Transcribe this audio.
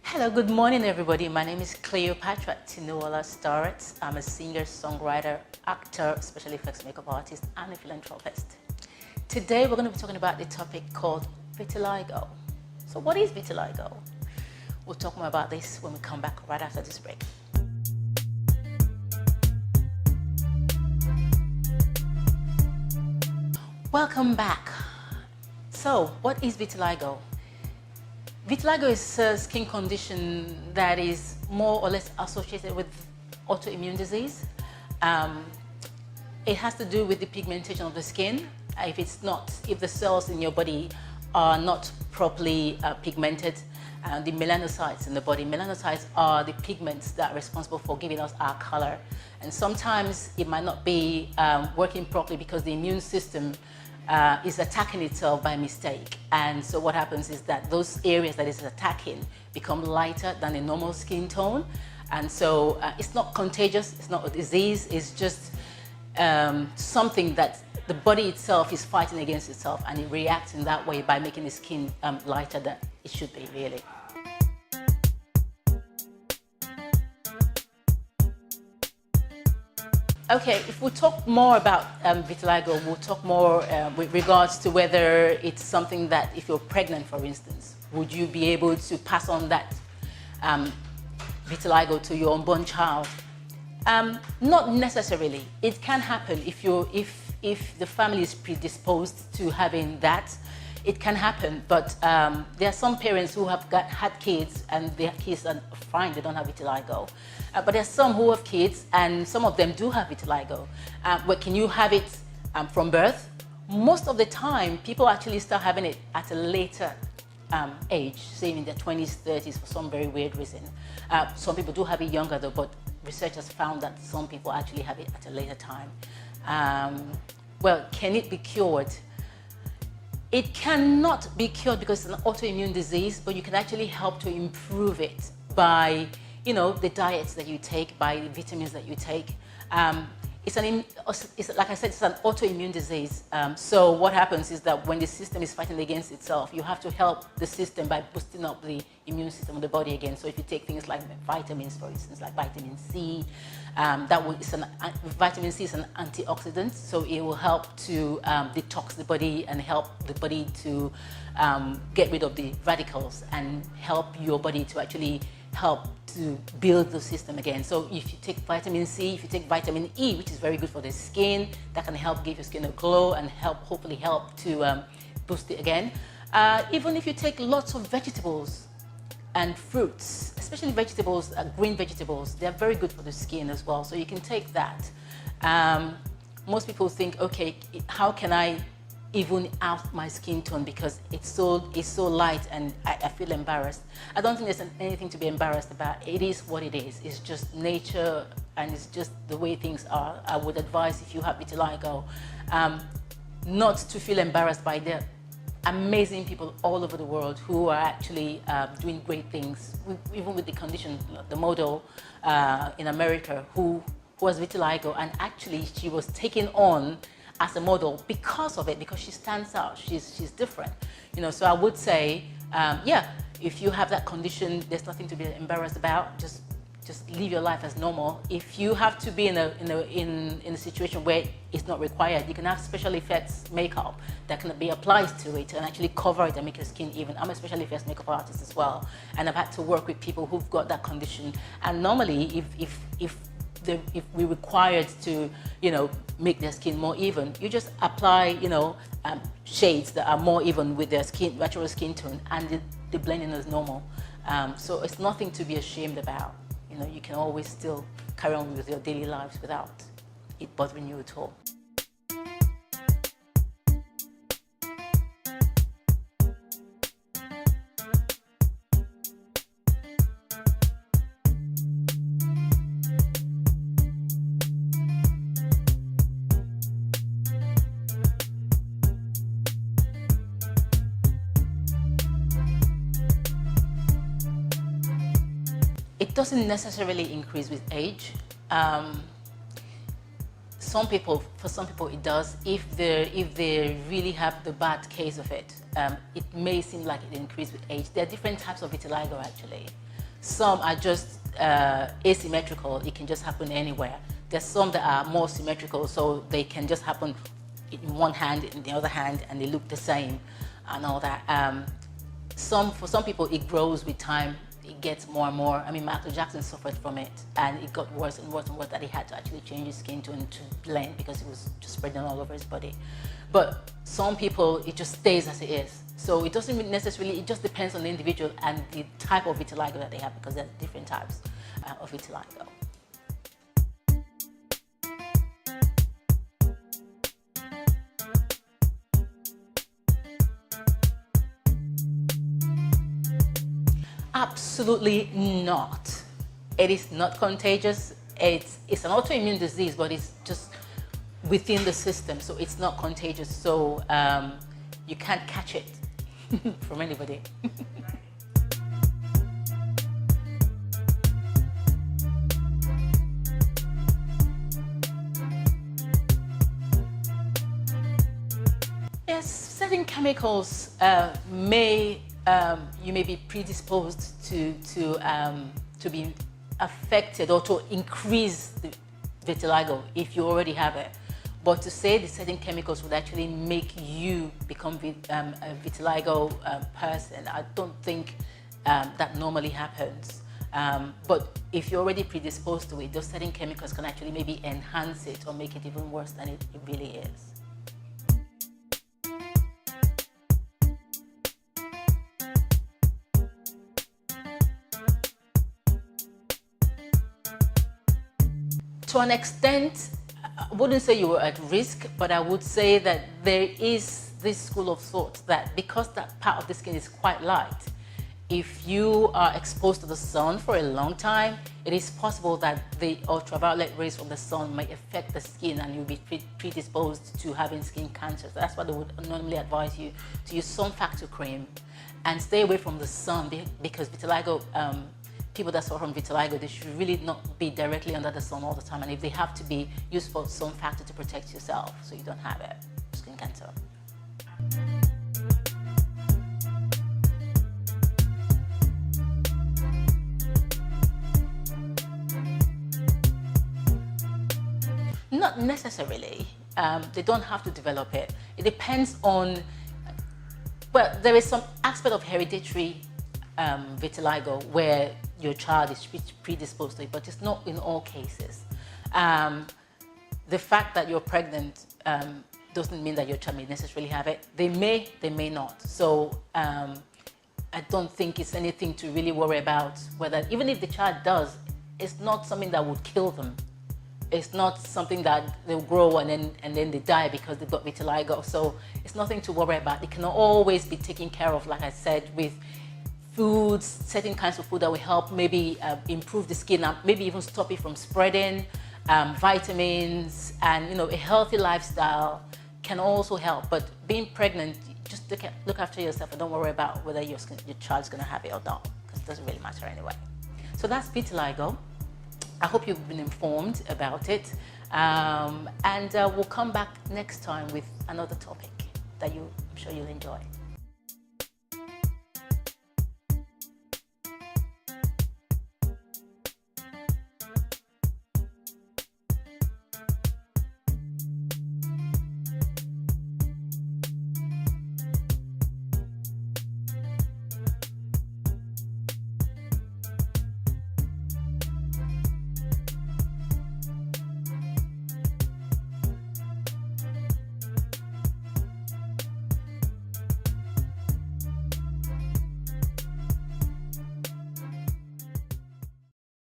Hello, good morning everybody. My name is Cleopatra Starrett. I'm a singer, songwriter, actor, special effects makeup artist, and a philanthropist. Today we're going to be talking about the topic called vitiligo. So what is vitiligo? We'll talk more about this when we come back right after this break. Welcome back. So what is vitiligo? Vitiligo is a skin condition that is more or less associated with autoimmune disease. It has to do with the pigmentation of the skin. If the cells in your body are not properly pigmented, the melanocytes in the body, melanocytes are the pigments that are responsible for giving us our color. And sometimes it might not be working properly because the immune system is attacking itself by mistake. And so what happens is that those areas that it's attacking become lighter than a normal skin tone. And so it's not contagious, it's not a disease, it's just something that the body itself is fighting against itself, and it reacts in that way by making the skin lighter than it should be, really. Okay, if we talk more about vitiligo, we'll talk more with regards to whether it's something that, if you're pregnant, for instance, would you be able to pass on that vitiligo to your unborn child? Not necessarily. It can happen if the family is predisposed to having that. It can happen, but there are some parents who have had kids and their kids are fine, they don't have vitiligo. But there are some who have kids and some of them do have vitiligo. But can you have it from birth? Most of the time, people actually start having it at a later age, say in their 20s, 30s, for some very weird reason. Some people do have it younger though, but researchers found that some people actually have it at a later time. Well, can it be cured? It cannot be cured because it's an autoimmune disease, but you can actually help to improve it by, the diets that you take, by the vitamins that you take. Like I said, it's an autoimmune disease. So what happens is that when the system is fighting against itself, you have to help the system by boosting up the immune system of the body again. So if you take things like vitamins, for instance, like vitamin C, vitamin C is an antioxidant, so it will help to detox the body and help the body to get rid of the radicals and help your body to actually help to build the system again. So if you take vitamin C, if you take vitamin E, which is very good for the skin, that can help give your skin a glow and hopefully help to boost it again. Even if you take lots of vegetables and fruits, especially vegetables, green vegetables, they're very good for the skin as well. So you can take that. Most people think, okay, how can I even out my skin tone because it's so light and I feel embarrassed? I don't think there's anything to be embarrassed about. It is what it is. It's just nature and it's just the way things are. I would advise, if you have vitiligo, not to feel embarrassed by the amazing people all over the world who are actually doing great things, even with the condition. The model in America who has vitiligo, and actually she was taken on as a model because of it, because she stands out, she's different. So I would say, yeah, if you have that condition, there's nothing to be embarrassed about. Just live your life as normal. If you have to be in a situation where it's not required, you can have special effects makeup that can be applied to it and actually cover it and make your skin even. I'm a special effects makeup artist as well, and I've had to work with people who've got that condition. And normally, if we're required to, make their skin more even, you just apply, shades that are more even with their natural skin tone, and the blending is normal. So it's nothing to be ashamed about. You can always still carry on with your daily lives without it bothering you at all. It doesn't necessarily increase with age. For some people it does. If they really have the bad case of it, it may seem like it increases with age. There are different types of vitiligo actually. Some are just asymmetrical. It can just happen anywhere. There's some that are more symmetrical, so they can just happen in one hand, in the other hand, and they look the same, and all that. For some people, it grows with time. It gets more and more. I mean, Michael Jackson suffered from it, and it got worse and worse and worse that he had to actually change his skin tone to blend because it was just spreading all over his body. But some people, it just stays as it is. So it doesn't necessarily, it just depends on the individual and the type of vitiligo that they have, because there's different types of vitiligo. Absolutely not. It is not contagious. It's an autoimmune disease, but it's just within the system, so it's not contagious. So you can't catch it from anybody. Yes, certain chemicals you may be predisposed to be affected or to increase the vitiligo if you already have it. But to say that certain chemicals would actually make you become a vitiligo person, I don't think that normally happens. But if you're already predisposed to it, those certain chemicals can actually maybe enhance it or make it even worse than it really is. To an extent, I wouldn't say you were at risk, but I would say that there is this school of thought that because that part of the skin is quite light, if you are exposed to the sun for a long time, it is possible that the ultraviolet rays from the sun may affect the skin and you'll be predisposed to having skin cancer. So that's why they would normally advise you to use sun factor cream and stay away from the sun, because vitiligo, people that suffer from vitiligo, they should really not be directly under the sun all the time, and if they have to be, use for sun factor to protect yourself so you don't have skin cancer. Not necessarily. They don't have to develop it. It depends on, well, there is some aspect of hereditary vitiligo where your child is predisposed to it, but it's not in all cases. The fact that you're pregnant doesn't mean that your child may necessarily have it. They may not. So I don't think it's anything to really worry about. Whether, even if the child does, it's not something that would kill them. It's not something that they'll grow and then they die because they've got vitiligo. So it's nothing to worry about. It can always be taken care of, like I said, with foods, certain kinds of food that will help maybe improve the skin, maybe even stop it from spreading. Vitamins and a healthy lifestyle can also help. But being pregnant, just look after yourself and don't worry about whether your child's going to have it or not, because it doesn't really matter anyway. So that's vitiligo. I hope you've been informed about it, and we'll come back next time with another topic that I'm sure you'll enjoy.